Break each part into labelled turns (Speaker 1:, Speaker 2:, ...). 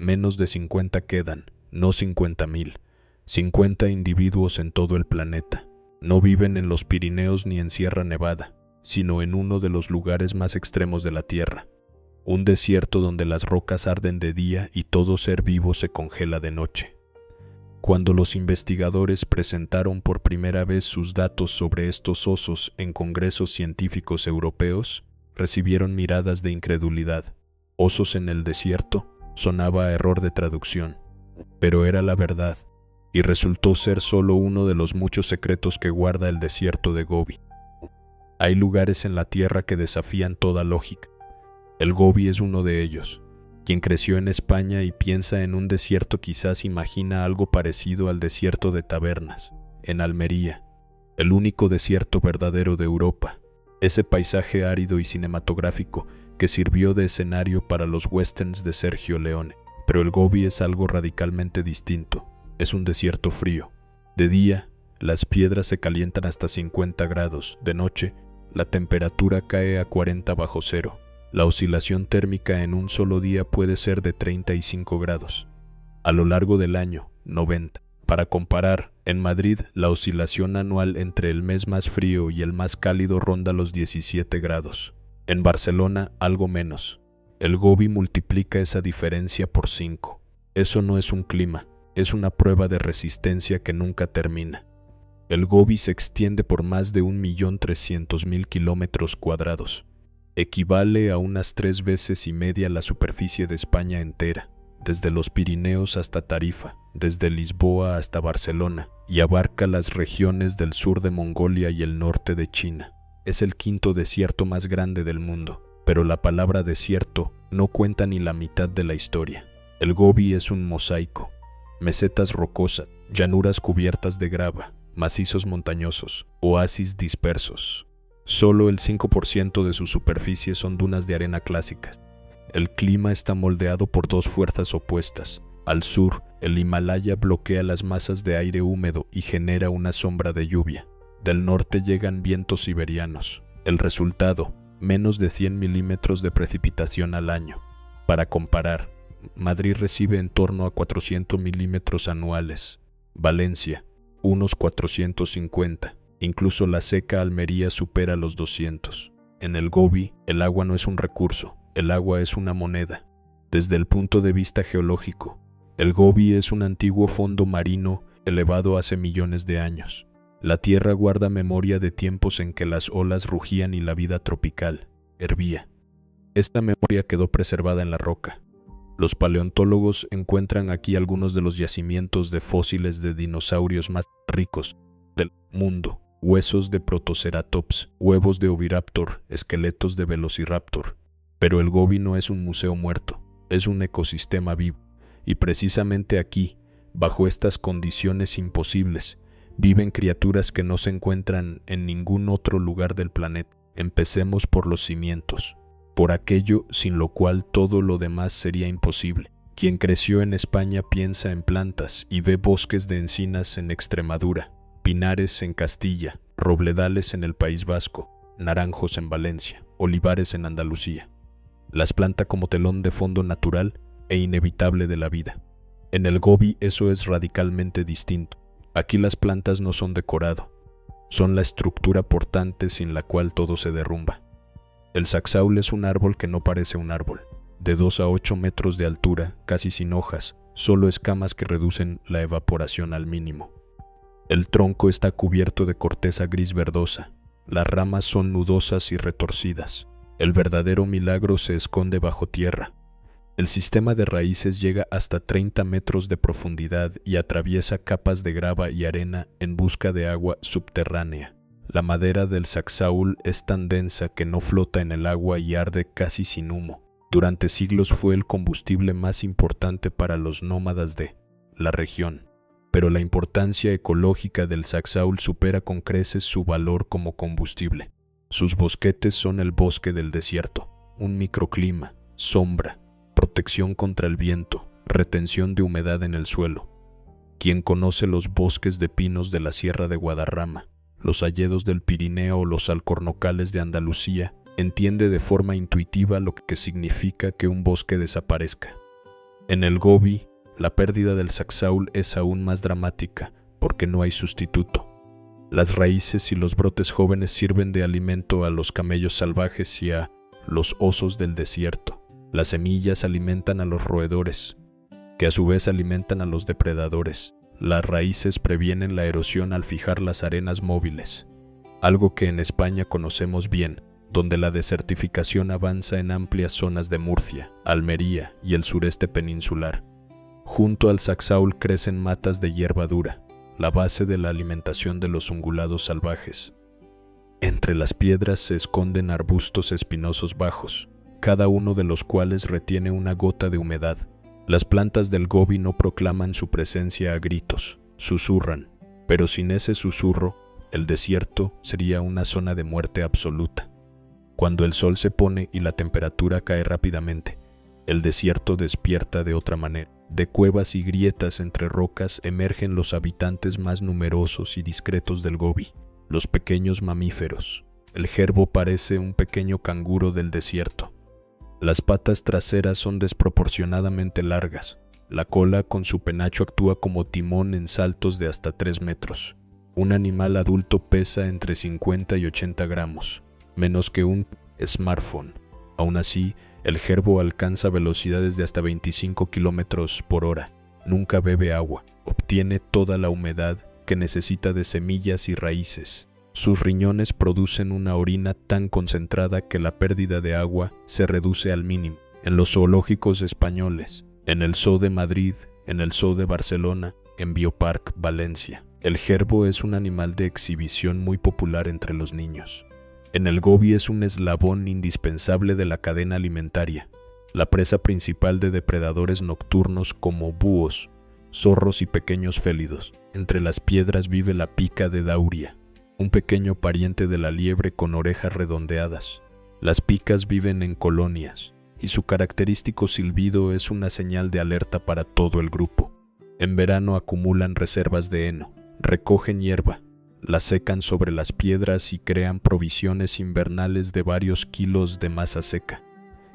Speaker 1: Menos de 50 quedan, no 50.000. 50 individuos en todo el planeta. No viven en los Pirineos ni en Sierra Nevada, sino en uno de los lugares más extremos de la Tierra. Un desierto donde las rocas arden de día y todo ser vivo se congela de noche. Cuando los investigadores presentaron por primera vez sus datos sobre estos osos en congresos científicos europeos, recibieron miradas de incredulidad. Osos en el desierto sonaba a error de traducción, pero era la verdad, y resultó ser solo uno de los muchos secretos que guarda el desierto de Gobi. Hay lugares en la Tierra que desafían toda lógica. El Gobi es uno de ellos. Quien creció en España y piensa en un desierto quizás imagina algo parecido al desierto de Tabernas, en Almería, el único desierto verdadero de Europa, ese paisaje árido y cinematográfico que sirvió de escenario para los westerns de Sergio Leone. Pero el Gobi es algo radicalmente distinto. Es un desierto frío. De día, las piedras se calientan hasta 50 grados. De noche, la temperatura cae a 40 bajo cero. La oscilación térmica en un solo día puede ser de 35 grados. A lo largo del año, 90. Para comparar, en Madrid la oscilación anual entre el mes más frío y el más cálido ronda los 17 grados. En Barcelona, algo menos. El Gobi multiplica esa diferencia por 5. Eso no es un clima, es una prueba de resistencia que nunca termina. El Gobi se extiende por más de 1.300.000 kilómetros cuadrados. Equivale a unas 3 veces y media la superficie de España entera, desde los Pirineos hasta Tarifa, desde Lisboa hasta Barcelona, y abarca las regiones del sur de Mongolia y el norte de China. Es el 5º desierto más grande del mundo, pero la palabra desierto no cuenta ni la mitad de la historia. El Gobi es un mosaico: mesetas rocosas, llanuras cubiertas de grava, macizos montañosos, oasis dispersos. Solo el 5% de su superficie son dunas de arena clásicas. El clima está moldeado por dos fuerzas opuestas. Al sur, el Himalaya bloquea las masas de aire húmedo y genera una sombra de lluvia. Del norte llegan vientos siberianos. El resultado, menos de 100 milímetros de precipitación al año. Para comparar, Madrid recibe en torno a 400 milímetros anuales. Valencia, unos 450. Incluso la seca Almería supera los 200. En el Gobi, el agua no es un recurso, el agua es una moneda. Desde el punto de vista geológico, el Gobi es un antiguo fondo marino elevado hace millones de años. La tierra guarda memoria de tiempos en que las olas rugían y la vida tropical hervía. Esta memoria quedó preservada en la roca. Los paleontólogos encuentran aquí algunos de los yacimientos de fósiles de dinosaurios más ricos del mundo. Huesos de Protoceratops, huevos de Oviraptor, esqueletos de Velociraptor. Pero el Gobi no es un museo muerto, es un ecosistema vivo. Y precisamente aquí, bajo estas condiciones imposibles, viven criaturas que no se encuentran en ningún otro lugar del planeta. Empecemos por los cimientos, por aquello sin lo cual todo lo demás sería imposible. Quien creció en España piensa en plantas y ve bosques de encinas en Extremadura, pinares en Castilla, robledales en el País Vasco, naranjos en Valencia, olivares en Andalucía. Las planta como telón de fondo natural e inevitable de la vida. En el Gobi eso es radicalmente distinto. Aquí las plantas no son decorado, son la estructura portante sin la cual todo se derrumba. El saxaul es un árbol que no parece un árbol, de 2 a 8 metros de altura, casi sin hojas, solo escamas que reducen la evaporación al mínimo. El tronco está cubierto de corteza gris verdosa, las ramas son nudosas y retorcidas. El verdadero milagro se esconde bajo tierra. El sistema de raíces llega hasta 30 metros de profundidad y atraviesa capas de grava y arena en busca de agua subterránea. La madera del saxaul es tan densa que no flota en el agua y arde casi sin humo. Durante siglos fue el combustible más importante para los nómadas de la región. Pero la importancia ecológica del saxaul supera con creces su valor como combustible. Sus bosquetes son el bosque del desierto, un microclima, sombra, protección contra el viento, retención de humedad en el suelo. Quien conoce los bosques de pinos de la Sierra de Guadarrama, los hayedos del Pirineo o los alcornocales de Andalucía, entiende de forma intuitiva lo que significa que un bosque desaparezca. En el Gobi, la pérdida del saxaul es aún más dramática porque no hay sustituto. Las raíces y los brotes jóvenes sirven de alimento a los camellos salvajes y a los osos del desierto. Las semillas alimentan a los roedores, que a su vez alimentan a los depredadores. Las raíces previenen la erosión al fijar las arenas móviles, algo que en España conocemos bien, donde la desertificación avanza en amplias zonas de Murcia, Almería y el sureste peninsular. Junto al saxaul crecen matas de hierba dura, la base de la alimentación de los ungulados salvajes. Entre las piedras se esconden arbustos espinosos bajos, cada uno de los cuales retiene una gota de humedad. Las plantas del Gobi no proclaman su presencia a gritos, susurran, pero sin ese susurro, el desierto sería una zona de muerte absoluta. Cuando el sol se pone y la temperatura cae rápidamente, el desierto despierta de otra manera. De cuevas y grietas entre rocas emergen los habitantes más numerosos y discretos del Gobi, los pequeños mamíferos. El jerbo parece un pequeño canguro del desierto. Las patas traseras son desproporcionadamente largas. La cola con su penacho actúa como timón en saltos de hasta 3 metros. Un animal adulto pesa entre 50 y 80 gramos, menos que un smartphone. Aún así, el jerbo alcanza velocidades de hasta 25 kilómetros por hora. Nunca bebe agua. Obtiene toda la humedad que necesita de semillas y raíces. Sus riñones producen una orina tan concentrada que la pérdida de agua se reduce al mínimo. En los zoológicos españoles, en el Zoo de Madrid, en el Zoo de Barcelona, en Biopark Valencia, el jerbo es un animal de exhibición muy popular entre los niños. En el Gobi es un eslabón indispensable de la cadena alimentaria, la presa principal de depredadores nocturnos como búhos, zorros y pequeños félidos. Entre las piedras vive la pica de Dauria, un pequeño pariente de la liebre con orejas redondeadas. Las picas viven en colonias, y su característico silbido es una señal de alerta para todo el grupo. En verano acumulan reservas de heno, recogen hierba, la secan sobre las piedras y crean provisiones invernales de varios kilos de masa seca.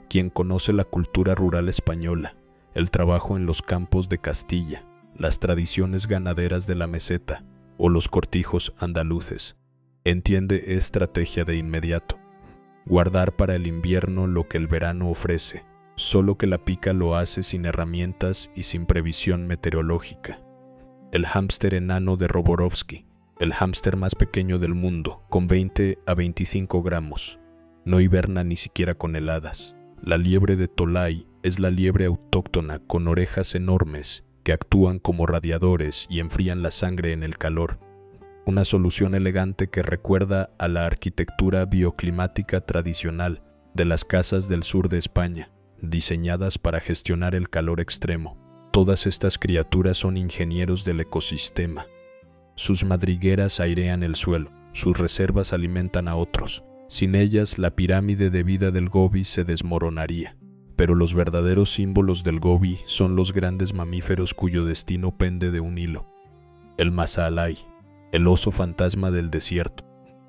Speaker 1: Quien conoce la cultura rural española, el trabajo en los campos de Castilla, las tradiciones ganaderas de la meseta o los cortijos andaluces, entiende estrategia de inmediato. Guardar para el invierno lo que el verano ofrece, solo que la pica lo hace sin herramientas y sin previsión meteorológica. El hámster enano de Roborovsky, el hámster más pequeño del mundo, con 20 a 25 gramos. No hiberna ni siquiera con heladas. La liebre de Tolai es la liebre autóctona con orejas enormes que actúan como radiadores y enfrían la sangre en el calor. Una solución elegante que recuerda a la arquitectura bioclimática tradicional de las casas del sur de España, diseñadas para gestionar el calor extremo. Todas estas criaturas son ingenieros del ecosistema. Sus madrigueras airean el suelo, sus reservas alimentan a otros. Sin ellas, la pirámide de vida del Gobi se desmoronaría. Pero los verdaderos símbolos del Gobi son los grandes mamíferos cuyo destino pende de un hilo. El Masalay, el oso fantasma del desierto.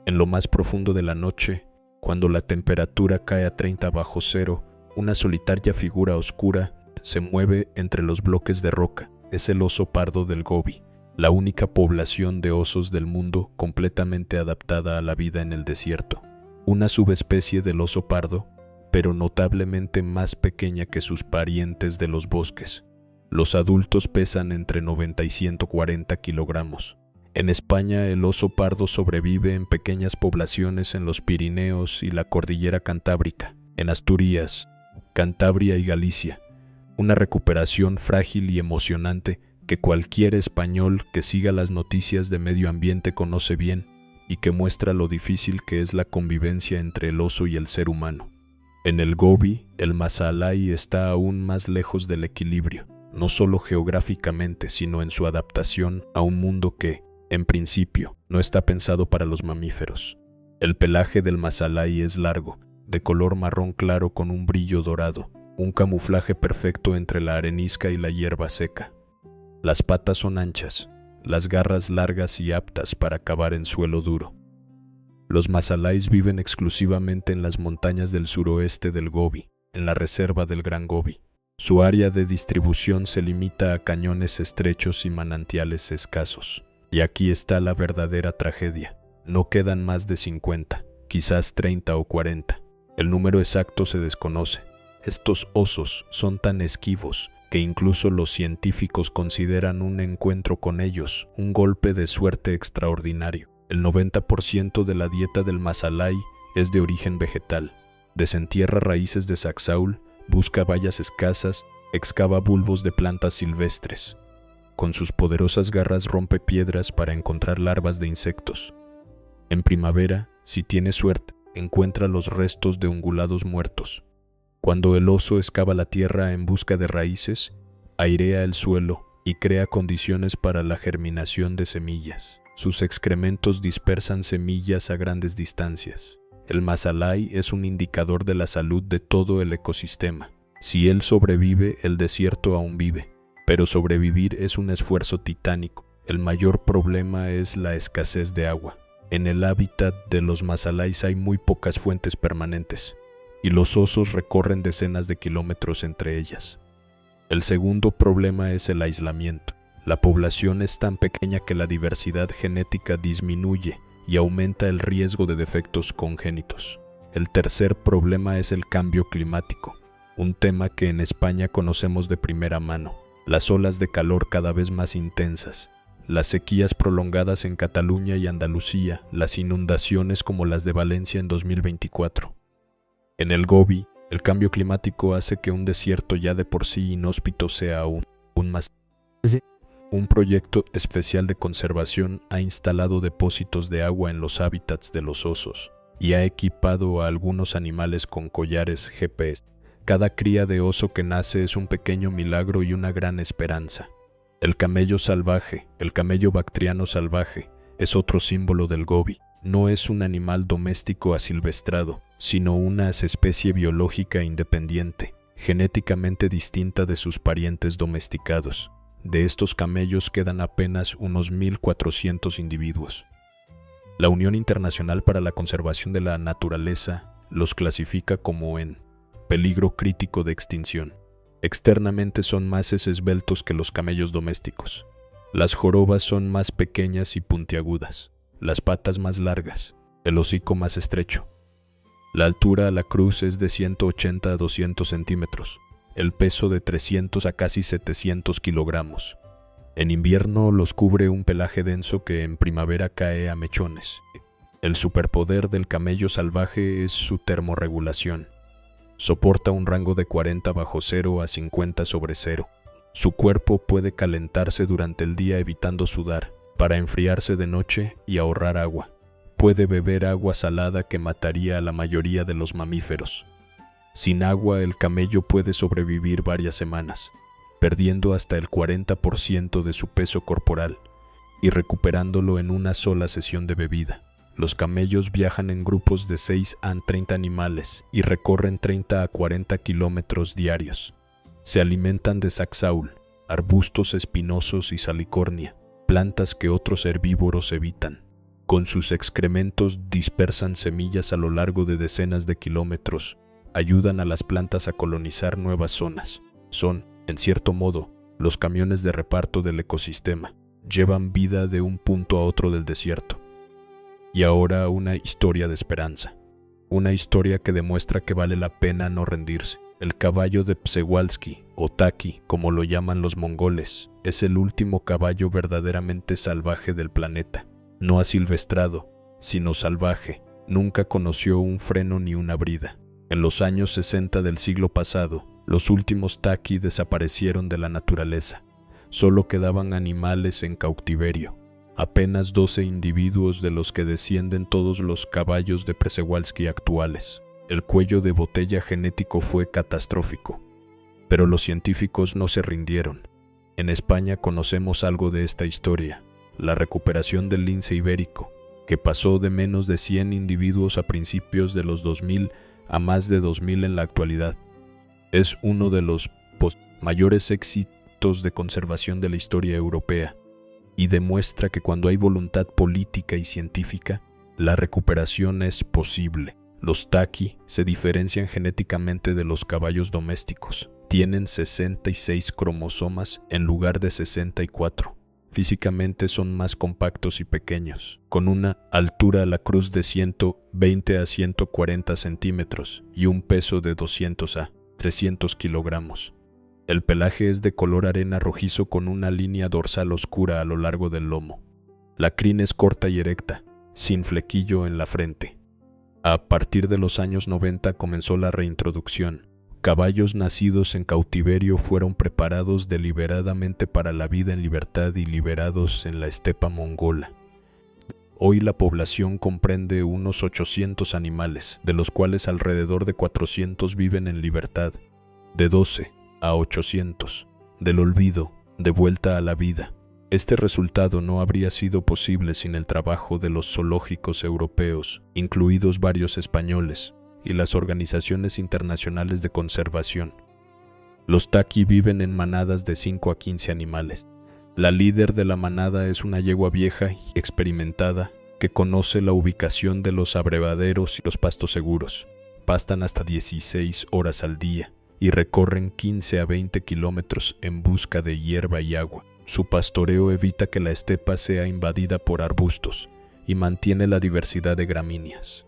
Speaker 1: En lo más profundo de la noche, cuando la temperatura cae a 30 bajo cero, una solitaria figura oscura se mueve entre los bloques de roca. Es el oso pardo del Gobi, la única población de osos del mundo completamente adaptada a la vida en el desierto. Una subespecie del oso pardo, pero notablemente más pequeña que sus parientes de los bosques. Los adultos pesan entre 90 y 140 kilogramos. En España, el oso pardo sobrevive en pequeñas poblaciones en los Pirineos y la Cordillera Cantábrica, en Asturias, Cantabria y Galicia. Una recuperación frágil y emocionante que cualquier español que siga las noticias de medio ambiente conoce bien y que muestra lo difícil que es la convivencia entre el oso y el ser humano. En el Gobi, el Masalay está aún más lejos del equilibrio, no solo geográficamente, sino en su adaptación a un mundo que, en principio, no está pensado para los mamíferos. El pelaje del Masalay es largo, de color marrón claro con un brillo dorado, un camuflaje perfecto entre la arenisca y la hierba seca. Las patas son anchas, las garras largas y aptas para cavar en suelo duro. Los Masalays viven exclusivamente en las montañas del suroeste del Gobi, en la reserva del Gran Gobi. Su área de distribución se limita a cañones estrechos y manantiales escasos. Y aquí está la verdadera tragedia. No quedan más de 50, quizás 30 o 40. El número exacto se desconoce. Estos osos son tan esquivos que incluso los científicos consideran un encuentro con ellos un golpe de suerte extraordinario. El 90% de la dieta del Masalay es de origen vegetal. Desentierra raíces de saxaul, busca bayas escasas, excava bulbos de plantas silvestres. Con sus poderosas garras rompe piedras para encontrar larvas de insectos. En primavera, si tiene suerte, encuentra los restos de ungulados muertos. Cuando el oso excava la tierra en busca de raíces, airea el suelo y crea condiciones para la germinación de semillas. Sus excrementos dispersan semillas a grandes distancias. El Masalay es un indicador de la salud de todo el ecosistema. Si él sobrevive, el desierto aún vive. Pero sobrevivir es un esfuerzo titánico. El mayor problema es la escasez de agua. En el hábitat de los Masalays hay muy pocas fuentes permanentes, y los osos recorren decenas de kilómetros entre ellas. El segundo problema es el aislamiento. La población es tan pequeña que la diversidad genética disminuye y aumenta el riesgo de defectos congénitos. El tercer problema es el cambio climático, un tema que en España conocemos de primera mano. Las olas de calor cada vez más intensas, las sequías prolongadas en Cataluña y Andalucía, las inundaciones como las de Valencia en 2024. En el Gobi, el cambio climático hace que un desierto ya de por sí inhóspito sea aún más. Un proyecto especial de conservación ha instalado depósitos de agua en los hábitats de los osos y ha equipado a algunos animales con collares GPS. Cada cría de oso que nace es un pequeño milagro y una gran esperanza. El camello salvaje, el camello bactriano salvaje, es otro símbolo del Gobi. No es un animal doméstico asilvestrado, sino una especie biológica independiente, genéticamente distinta de sus parientes domesticados. De estos camellos quedan apenas unos 1.400 individuos. La Unión Internacional para la Conservación de la Naturaleza los clasifica como en peligro crítico de extinción. Externamente son más esbeltos que los camellos domésticos. Las jorobas son más pequeñas y puntiagudas, las patas más largas, el hocico más estrecho. La altura a la cruz es de 180 a 200 centímetros. El peso de 300 a casi 700 kilogramos. En invierno los cubre un pelaje denso que en primavera cae a mechones. El superpoder del camello salvaje es su termorregulación. Soporta un rango de 40 bajo cero a 50 sobre cero. Su cuerpo puede calentarse durante el día evitando sudar, para enfriarse de noche y ahorrar agua. Puede beber agua salada que mataría a la mayoría de los mamíferos. Sin agua, el camello puede sobrevivir varias semanas, perdiendo hasta el 40% de su peso corporal y recuperándolo en una sola sesión de bebida. Los camellos viajan en grupos de 6 a 30 animales y recorren 30 a 40 kilómetros diarios. Se alimentan de saxaul, arbustos espinosos y salicornia, plantas que otros herbívoros evitan. Con sus excrementos dispersan semillas a lo largo de decenas de kilómetros. Ayudan a las plantas a colonizar nuevas zonas. Son, en cierto modo, los camiones de reparto del ecosistema. Llevan vida de un punto a otro del desierto. Y ahora una historia de esperanza. Una historia que demuestra que vale la pena no rendirse. El caballo de Przewalski, o Taki, como lo llaman los mongoles, es el último caballo verdaderamente salvaje del planeta. No asilvestrado, sino salvaje. Nunca conoció un freno ni una brida. En los años 60 del siglo pasado, los últimos Taki desaparecieron de la naturaleza. Solo quedaban animales en cautiverio. Apenas 12 individuos de los que descienden todos los caballos de Przewalski actuales. El cuello de botella genético fue catastrófico. Pero los científicos no se rindieron. En España conocemos algo de esta historia, la recuperación del lince ibérico, que pasó de menos de 100 individuos a principios de los 2000 a más de 2000 en la actualidad. Es uno de los mayores éxitos de conservación de la historia europea y demuestra que cuando hay voluntad política y científica, la recuperación es posible. Los Taki se diferencian genéticamente de los caballos domésticos. Tienen 66 cromosomas en lugar de 64. Físicamente son más compactos y pequeños, con una altura a la cruz de 120 a 140 centímetros y un peso de 200 a 300 kilogramos. El pelaje es de color arena rojizo con una línea dorsal oscura a lo largo del lomo. La crin es corta y erecta, sin flequillo en la frente. A partir de los años 90 comenzó la reintroducción. Caballos nacidos en cautiverio fueron preparados deliberadamente para la vida en libertad y liberados en la estepa mongola. Hoy la población comprende unos 800 animales, de los cuales alrededor de 400 viven en libertad, de 12 a 800, del olvido, de vuelta a la vida. Este resultado no habría sido posible sin el trabajo de los zoológicos europeos, incluidos varios españoles, y las organizaciones internacionales de conservación. Los taqui viven en manadas de 5 a 15 animales. La líder de la manada es una yegua vieja y experimentada que conoce la ubicación de los abrevaderos y los pastos seguros. Pastan hasta 16 horas al día y recorren 15 a 20 kilómetros en busca de hierba y agua. Su pastoreo evita que la estepa sea invadida por arbustos y mantiene la diversidad de gramíneas.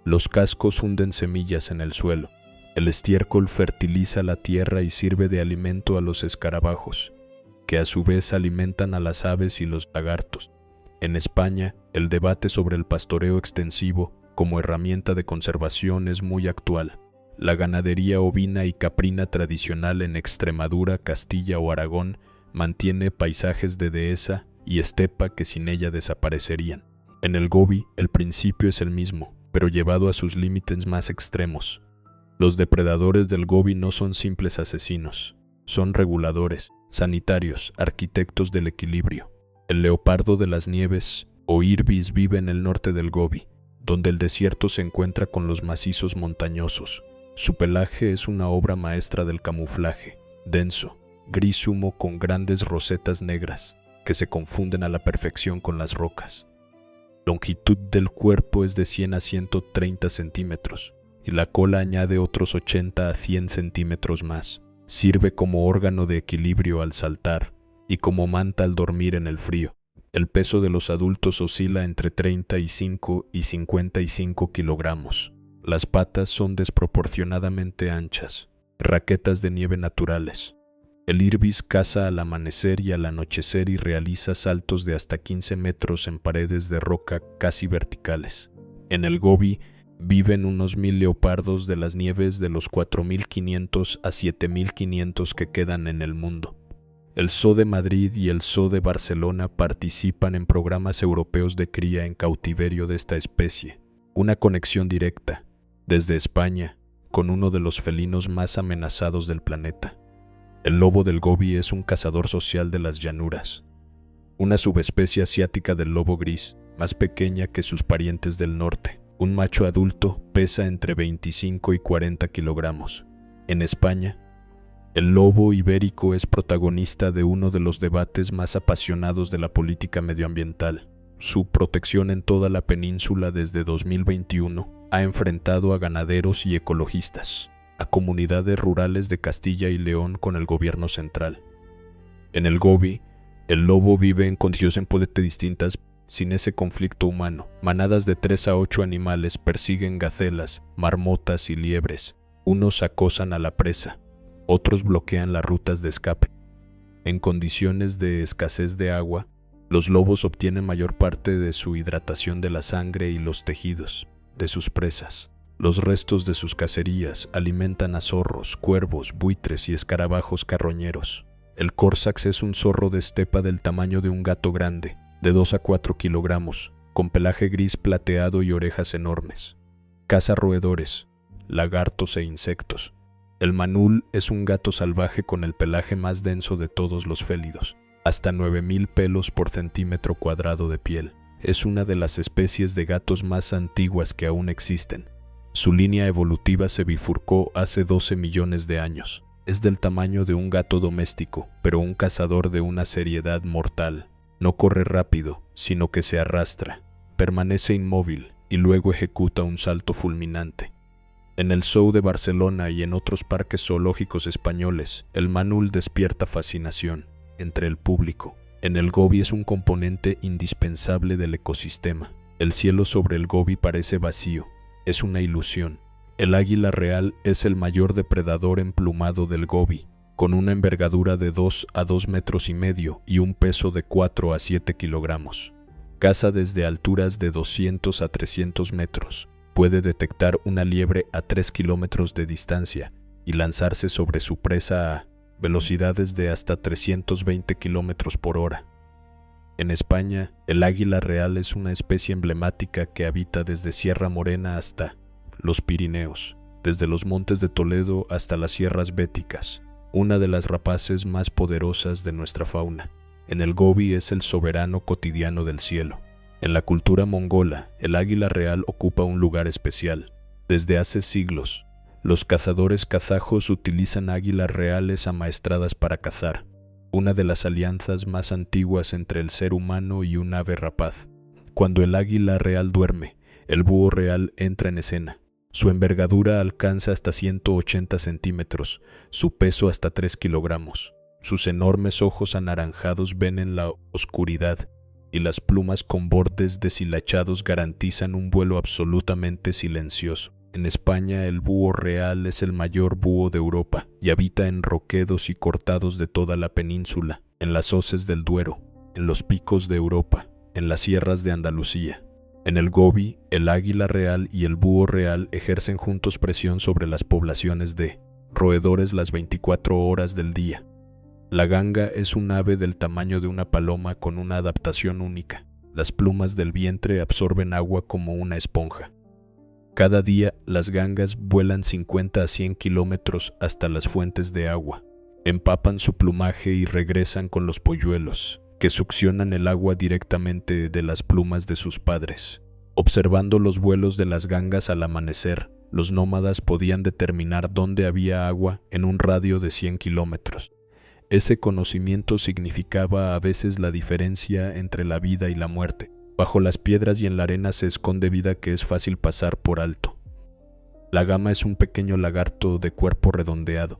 Speaker 1: Los cascos hunden semillas en el suelo. El estiércol fertiliza la tierra y sirve de alimento a los escarabajos, que a su vez alimentan a las aves y los lagartos. En España, el debate sobre el pastoreo extensivo como herramienta de conservación es muy actual. La ganadería ovina y caprina tradicional en Extremadura, Castilla o Aragón mantiene paisajes de dehesa y estepa que sin ella desaparecerían. En el Gobi, el principio es el mismo, pero llevado a sus límites más extremos. Los depredadores del Gobi no son simples asesinos, son reguladores, sanitarios, arquitectos del equilibrio. El leopardo de las nieves, o Irbis, vive en el norte del Gobi, donde el desierto se encuentra con los macizos montañosos. Su pelaje es una obra maestra del camuflaje, denso, gris humo con grandes rosetas negras, que se confunden a la perfección con las rocas. Longitud del cuerpo es de 100 a 130 centímetros y la cola añade otros 80 a 100 centímetros más. Sirve como órgano de equilibrio al saltar y como manta al dormir en el frío. El peso de los adultos oscila entre 35 y 55 kilogramos. Las patas son desproporcionadamente anchas, raquetas de nieve naturales. El Irbis caza al amanecer y al anochecer y realiza saltos de hasta 15 metros en paredes de roca casi verticales. En el Gobi viven unos 1000 leopardos de las nieves de los 4500 a 7500 que quedan en el mundo. El Zoo de Madrid y el Zoo de Barcelona participan en programas europeos de cría en cautiverio de esta especie. Una conexión directa, desde España, con uno de los felinos más amenazados del planeta. El lobo del Gobi es un cazador social de las llanuras, una subespecie asiática del lobo gris, más pequeña que sus parientes del norte. Un macho adulto pesa entre 25 y 40 kilogramos. En España, el lobo ibérico es protagonista de uno de los debates más apasionados de la política medioambiental. Su protección en toda la península desde 2021 ha enfrentado a ganaderos y ecologistas, a comunidades rurales de Castilla y León con el gobierno central. En el Gobi, el lobo vive en condiciones completamente distintas sin ese conflicto humano. Manadas de 3 a 8 animales persiguen gacelas, marmotas y liebres. Unos acosan a la presa, otros bloquean las rutas de escape. En condiciones de escasez de agua, los lobos obtienen mayor parte de su hidratación de la sangre y los tejidos de sus presas. Los restos de sus cacerías alimentan a zorros, cuervos, buitres y escarabajos carroñeros. El Corsax es un zorro de estepa del tamaño de un gato grande, de 2 a 4 kilogramos, con pelaje gris plateado y orejas enormes. Caza roedores, lagartos e insectos. El manul es un gato salvaje con el pelaje más denso de todos los félidos, hasta 9000 pelos por centímetro cuadrado de piel. Es una de las especies de gatos más antiguas que aún existen. Su línea evolutiva se bifurcó hace 12 millones de años. Es del tamaño de un gato doméstico, pero un cazador de una seriedad mortal. No corre rápido, sino que se arrastra, permanece inmóvil y luego ejecuta un salto fulminante. En el Zoo de Barcelona y en otros parques zoológicos españoles, el manul despierta fascinación entre el público. En el Gobi es un componente indispensable del ecosistema. El cielo sobre el Gobi parece vacío, es una ilusión. El águila real es el mayor depredador emplumado del Gobi, con una envergadura de 2 a 2,5 metros y un peso de 4 a 7 kilogramos. Caza desde alturas de 200 a 300 metros. Puede detectar una liebre a 3 kilómetros de distancia y lanzarse sobre su presa a velocidades de hasta 320 kilómetros por hora. En España, el águila real es una especie emblemática que habita desde Sierra Morena hasta los Pirineos, desde los montes de Toledo hasta las sierras béticas, una de las rapaces más poderosas de nuestra fauna. En el Gobi es el soberano cotidiano del cielo. En la cultura mongola, el águila real ocupa un lugar especial. Desde hace siglos, los cazadores kazajos utilizan águilas reales amaestradas para cazar, una de las alianzas más antiguas entre el ser humano y un ave rapaz. Cuando el águila real duerme, el búho real entra en escena. Su envergadura alcanza hasta 180 centímetros, su peso hasta 3 kilogramos. Sus enormes ojos anaranjados ven en la oscuridad, y las plumas con bordes deshilachados garantizan un vuelo absolutamente silencioso. En España, el búho real es el mayor búho de Europa y habita en roquedos y cortados de toda la península, en las hoces del Duero, en los picos de Europa, en las sierras de Andalucía. En el Gobi, el águila real y el búho real ejercen juntos presión sobre las poblaciones de roedores las 24 horas del día. La ganga es un ave del tamaño de una paloma con una adaptación única. Las plumas del vientre absorben agua como una esponja. Cada día, las gangas vuelan 50 a 100 kilómetros hasta las fuentes de agua. Empapan su plumaje y regresan con los polluelos, que succionan el agua directamente de las plumas de sus padres. Observando los vuelos de las gangas al amanecer, los nómadas podían determinar dónde había agua en un radio de 100 kilómetros. Ese conocimiento significaba a veces la diferencia entre la vida y la muerte. Bajo las piedras y en la arena se esconde vida que es fácil pasar por alto. La gama es un pequeño lagarto de cuerpo redondeado.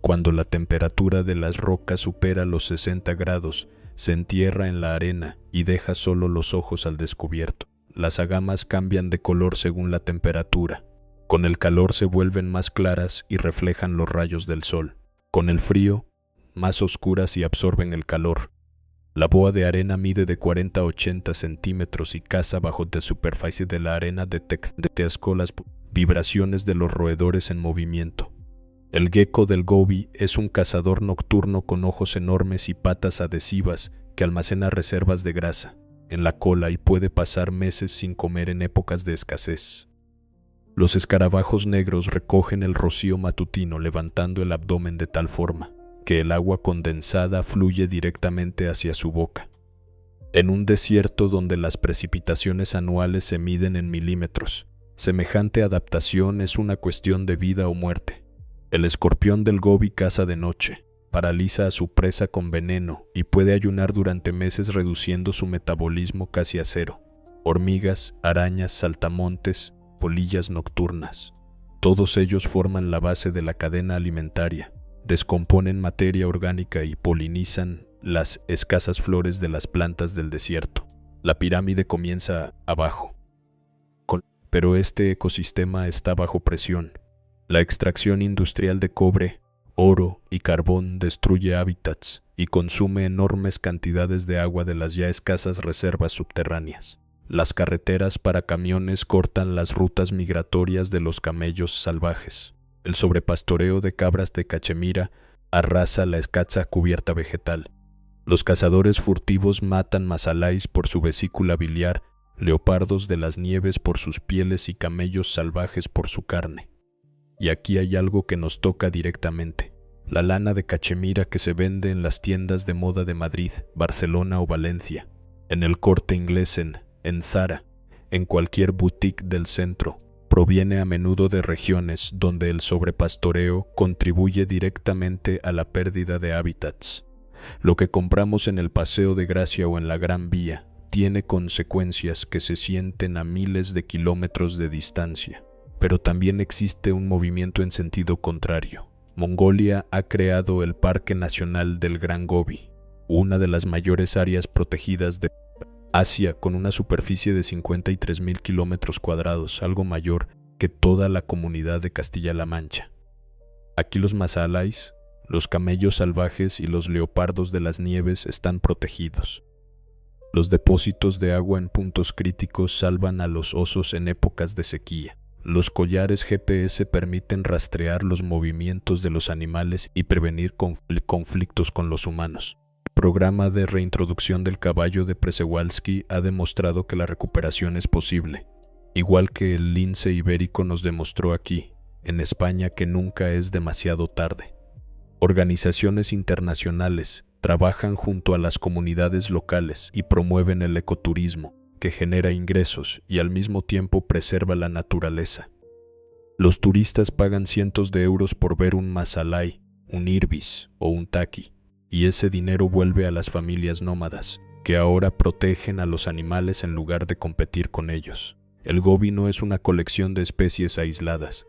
Speaker 1: Cuando la temperatura de las rocas supera los 60 grados, se entierra en la arena y deja solo los ojos al descubierto. Las agamas cambian de color según la temperatura. Con el calor se vuelven más claras y reflejan los rayos del sol. Con el frío, más oscuras y absorben el calor. La boa de arena mide de 40 a 80 centímetros y caza bajo la superficie de la arena detecta las vibraciones de los roedores en movimiento. El gecko del Gobi es un cazador nocturno con ojos enormes y patas adhesivas que almacena reservas de grasa en la cola y puede pasar meses sin comer en épocas de escasez. Los escarabajos negros recogen el rocío matutino levantando el abdomen de tal forma que el agua condensada fluye directamente hacia su boca. En un desierto donde las precipitaciones anuales se miden en milímetros, semejante adaptación es una cuestión de vida o muerte. El escorpión del Gobi caza de noche, paraliza a su presa con veneno y puede ayunar durante meses reduciendo su metabolismo casi a cero. Hormigas, arañas, saltamontes, polillas nocturnas. Todos ellos forman la base de la cadena alimentaria. Descomponen materia orgánica y polinizan las escasas flores de las plantas del desierto. La pirámide comienza abajo, pero este ecosistema está bajo presión. La extracción industrial de cobre, oro y carbón destruye hábitats y consume enormes cantidades de agua de las ya escasas reservas subterráneas. Las carreteras para camiones cortan las rutas migratorias de los camellos salvajes. El sobrepastoreo de cabras de Cachemira arrasa la escasa cubierta vegetal. Los cazadores furtivos matan masaláis por su vesícula biliar, leopardos de las nieves por sus pieles y camellos salvajes por su carne. Y aquí hay algo que nos toca directamente. La lana de Cachemira que se vende en las tiendas de moda de Madrid, Barcelona o Valencia, en el Corte Inglés, en Zara, en cualquier boutique del centro, proviene a menudo de regiones donde el sobrepastoreo contribuye directamente a la pérdida de hábitats. Lo que compramos en el Paseo de Gracia o en la Gran Vía tiene consecuencias que se sienten a miles de kilómetros de distancia. pero también existe un movimiento en sentido contrario. Mongolia ha creado el Parque Nacional del Gran Gobi, una de las mayores áreas protegidas de Asia, con una superficie de 53.000 kilómetros cuadrados, algo mayor que toda la comunidad de Castilla-La Mancha. Aquí los masaláis, los camellos salvajes y los leopardos de las nieves están protegidos. Los depósitos de agua en puntos críticos salvan a los osos en épocas de sequía. Los collares GPS permiten rastrear los movimientos de los animales y prevenir conflictos con los humanos. El programa de reintroducción del caballo de Przewalski ha demostrado que la recuperación es posible, igual que el lince ibérico nos demostró aquí, en España, que nunca es demasiado tarde. Organizaciones internacionales trabajan junto a las comunidades locales y promueven el ecoturismo, que genera ingresos y al mismo tiempo preserva la naturaleza. Los turistas pagan cientos de euros por ver un masalái, un irbis o un taqui, y ese dinero vuelve a las familias nómadas, que ahora protegen a los animales en lugar de competir con ellos. El gobi no es una colección de especies aisladas,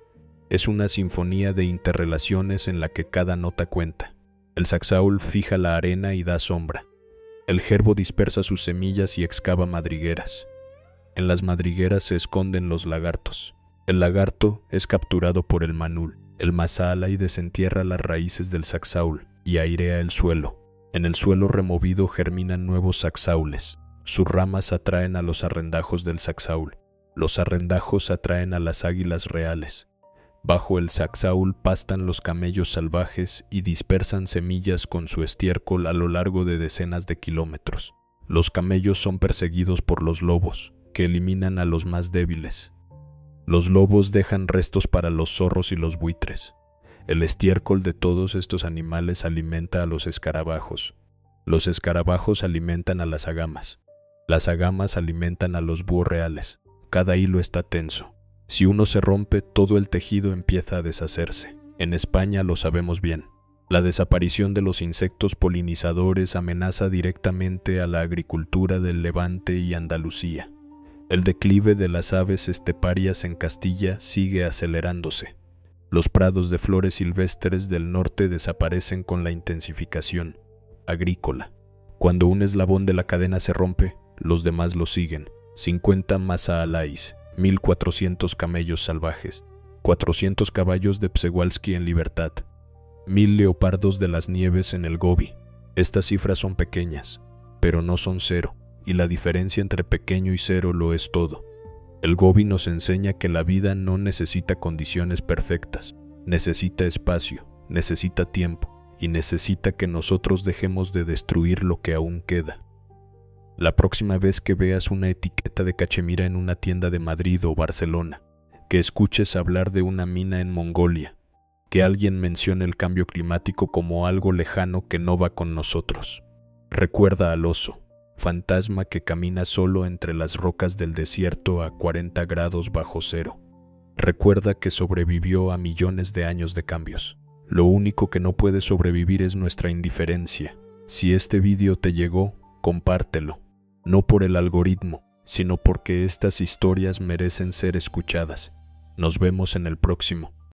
Speaker 1: es una sinfonía de interrelaciones en la que cada nota cuenta. El saxaul fija la arena y da sombra. El jerbo dispersa sus semillas y excava madrigueras. En las madrigueras se esconden los lagartos. El lagarto es capturado por el manul. El masalái desentierra las raíces del saxaul y airea el suelo. En el suelo removido germinan nuevos saxaules. Sus ramas atraen a los arrendajos del saxaul. Los arrendajos atraen a las águilas reales. Bajo el saxaul pastan los camellos salvajes y dispersan semillas con su estiércol a lo largo de decenas de kilómetros. Los camellos son perseguidos por los lobos, que eliminan a los más débiles. Los lobos dejan restos para los zorros y los buitres. El estiércol de todos estos animales alimenta a los escarabajos. Los escarabajos alimentan a las agamas. Las agamas alimentan a los búhos reales. Cada hilo está tenso. Si uno se rompe, todo el tejido empieza a deshacerse. En España lo sabemos bien. La desaparición de los insectos polinizadores amenaza directamente a la agricultura del Levante y Andalucía. El declive de las aves esteparias en Castilla sigue acelerándose. Los prados de flores silvestres del norte desaparecen con la intensificación agrícola. Cuando un eslabón de la cadena se rompe, los demás lo siguen. 50 masaláis, 1.400 camellos salvajes, 400 caballos de Przewalski en libertad, 1.000 leopardos de las nieves en el Gobi. Estas cifras son pequeñas, pero no son cero, y la diferencia entre pequeño y cero lo es todo. El Gobi nos enseña que la vida no necesita condiciones perfectas, necesita espacio, necesita tiempo, y necesita que nosotros dejemos de destruir lo que aún queda. La próxima vez que veas una etiqueta de cachemira en una tienda de Madrid o Barcelona, que escuches hablar de una mina en Mongolia, que alguien mencione el cambio climático como algo lejano que no va con nosotros, recuerda al oso, fantasma que camina solo entre las rocas del desierto a 40 grados bajo cero. Recuerda que sobrevivió a millones de años de cambios. Lo único que no puede sobrevivir es nuestra indiferencia. Si este vídeo te llegó, compártelo. No por el algoritmo, sino porque estas historias merecen ser escuchadas. Nos vemos en el próximo.